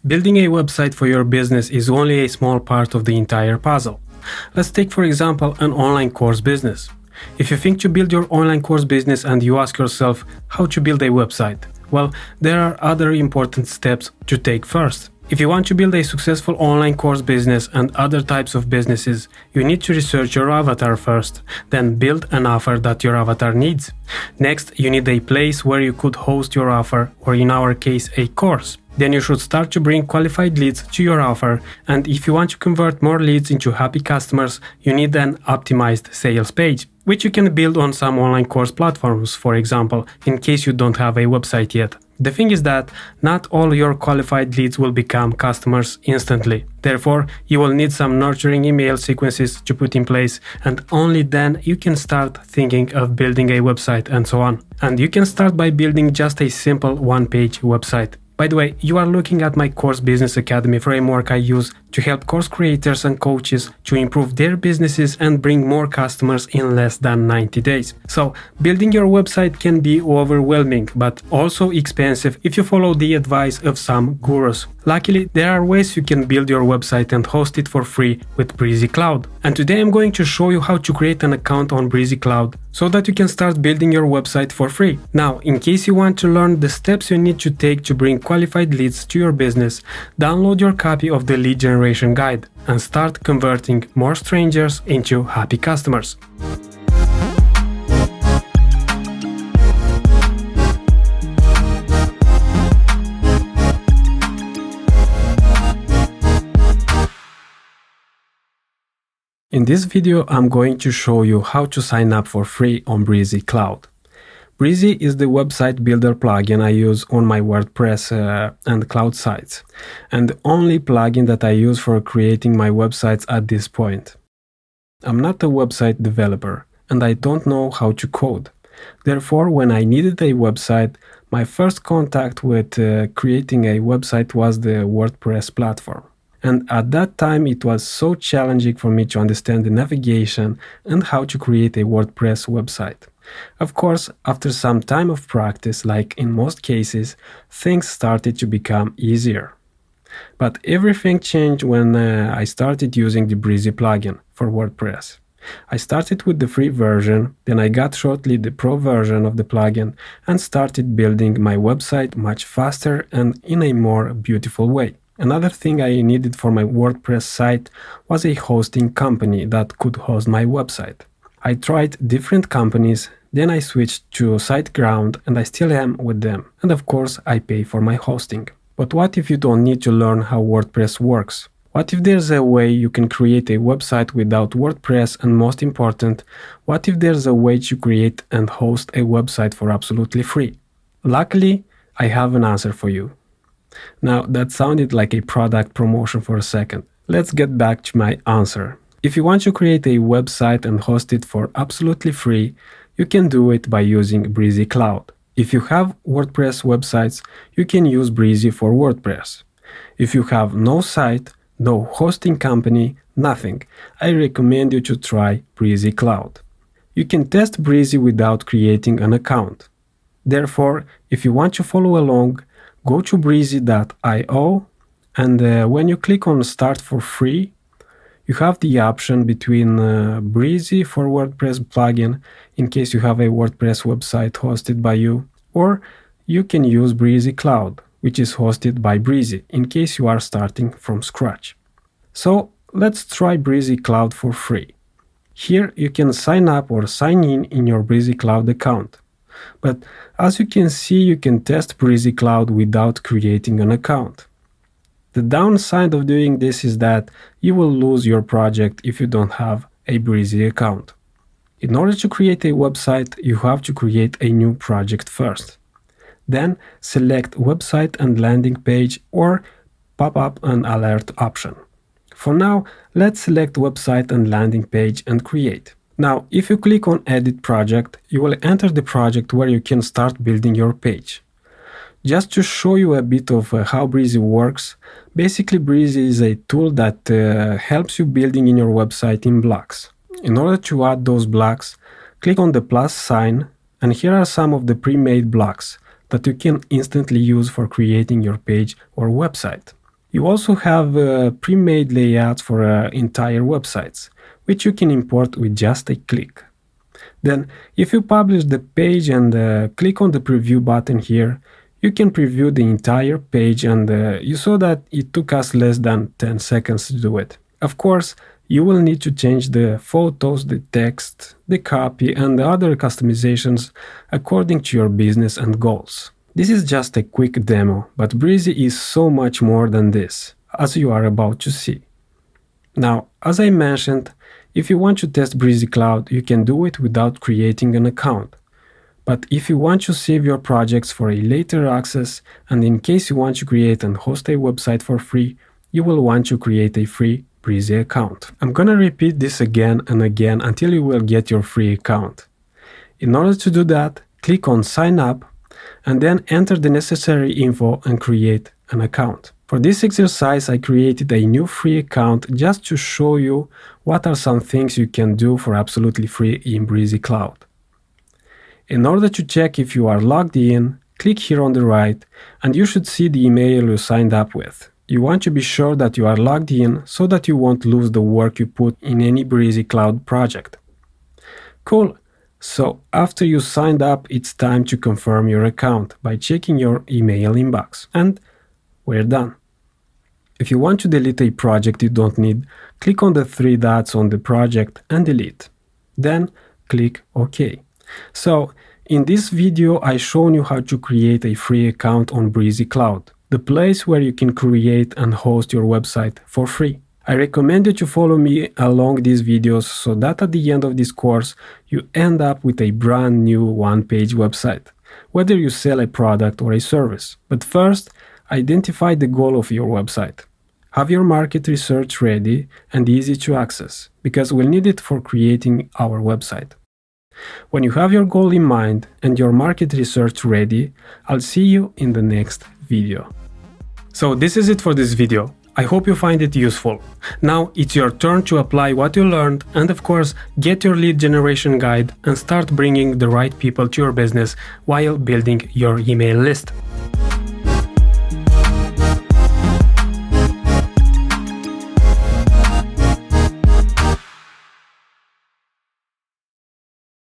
Building a website for your business is only a small part of the entire puzzle. Let's take, for example, an online course business. If you think to build your online course business and you ask yourself how to build a website, well, there are other important steps to take first. If you want to build a successful online course business and other types of businesses, you need to research your avatar first, then build an offer that your avatar needs. Next, you need a place where you could host your offer, or in our case, a course. Then you should start to bring qualified leads to your offer, and if you want to convert more leads into happy customers, you need an optimized sales page, which you can build on some online course platforms, for example, in case you don't have a website yet. The thing is that not all your qualified leads will become customers instantly. Therefore, you will need some nurturing email sequences to put in place, and only then you can start thinking of building a website and so on. And you can start by building just a simple one-page website. By the way, you are looking at my Course Business Academy framework I use to help course creators and coaches to improve their businesses and bring more customers in less than 90 days. So, building your website can be overwhelming, but also expensive if you follow the advice of some gurus. Luckily, there are ways you can build your website and host it for free with Brizy Cloud. And today I'm going to show you how to create an account on Brizy Cloud so that you can start building your website for free. Now, in case you want to learn the steps you need to take to bring qualified leads to your business, download your copy of the lead generation guide and start converting more strangers into happy customers. In this video, I'm going to show you how to sign up for free on Brizy Cloud. Brizy is the website builder plugin I use on my WordPress and cloud sites, and the only plugin that I use for creating my websites at this point. I'm not a website developer, and I don't know how to code. Therefore, when I needed a website, my first contact with creating a website was the WordPress platform. And at that time, it was so challenging for me to understand the navigation and how to create a WordPress website. Of course, after some time of practice, like in most cases, things started to become easier. But everything changed when I started using the Brizy plugin for WordPress. I started with the free version, then I got shortly the pro version of the plugin and started building my website much faster and in a more beautiful way. Another thing I needed for my WordPress site was a hosting company that could host my website. I tried different companies, then I switched to SiteGround and I still am with them. And of course, I pay for my hosting. But what if you don't need to learn how WordPress works? What if there's a way you can create a website without WordPress, and most important, what if there's a way to create and host a website for absolutely free? Luckily, I have an answer for you. Now, that sounded like a product promotion for a second. Let's get back to my answer. If you want to create a website and host it for absolutely free, you can do it by using Brizy Cloud. If you have WordPress websites, you can use Brizy for WordPress. If you have no site, no hosting company, nothing, I recommend you to try Brizy Cloud. You can test Brizy without creating an account. Therefore, if you want to follow along, go to brizy.io, and when you click on Start for Free, you have the option between Brizy for WordPress plugin in case you have a WordPress website hosted by you, or you can use Brizy Cloud, which is hosted by Brizy in case you are starting from scratch. So let's try Brizy Cloud for free. Here you can sign up or sign in your Brizy Cloud account. But as you can see, you can test Brizy Cloud without creating an account. The downside of doing this is that you will lose your project if you don't have a Brizy account. In order to create a website, you have to create a new project first. Then select Website and Landing Page or pop up an alert option. For now, let's select Website and Landing Page and create. Now, if you click on Edit Project, you will enter the project where you can start building your page. Just to show you a bit of how Brizy works, basically Brizy is a tool that helps you building in your website in blocks. In order to add those blocks, click on the plus sign, and here are some of the pre-made blocks that you can instantly use for creating your page or website. You also have pre-made layouts for entire websites, which you can import with just a click. Then, if you publish the page and click on the preview button here, you can preview the entire page, and you saw that it took us less than 10 seconds to do it. Of course, you will need to change the photos, the text, the copy, and the other customizations according to your business and goals. This is just a quick demo, but Brizy is so much more than this, as you are about to see. Now, as I mentioned, if you want to test Brizy Cloud, you can do it without creating an account. But if you want to save your projects for a later access, and in case you want to create and host a website for free, you will want to create a free Brizy account. I'm gonna repeat this again and again until you will get your free account. In order to do that, click on Sign Up, and then enter the necessary info and create an account. For this exercise, I created a new free account just to show you what are some things you can do for absolutely free in Brizy Cloud. In order to check if you are logged in, click here on the right, and you should see the email you signed up with. You want to be sure that you are logged in so that you won't lose the work you put in any Brizy Cloud project. Cool! So after you signed up, it's time to confirm your account by checking your email inbox. And we're done. If you want to delete a project you don't need, click on the 3 dots on the project and delete. Then click OK. So, in this video I shown you how to create a free account on Brizy Cloud, the place where you can create and host your website for free. I recommend you to follow me along these videos so that at the end of this course you end up with a brand new one-page website, whether you sell a product or a service. But first, identify the goal of your website. Have your market research ready and easy to access, because we'll need it for creating our website. When you have your goal in mind and your market research ready, I'll see you in the next video. So this is it for this video. I hope you find it useful. Now it's your turn to apply what you learned and of course get your lead generation guide and start bringing the right people to your business while building your email list.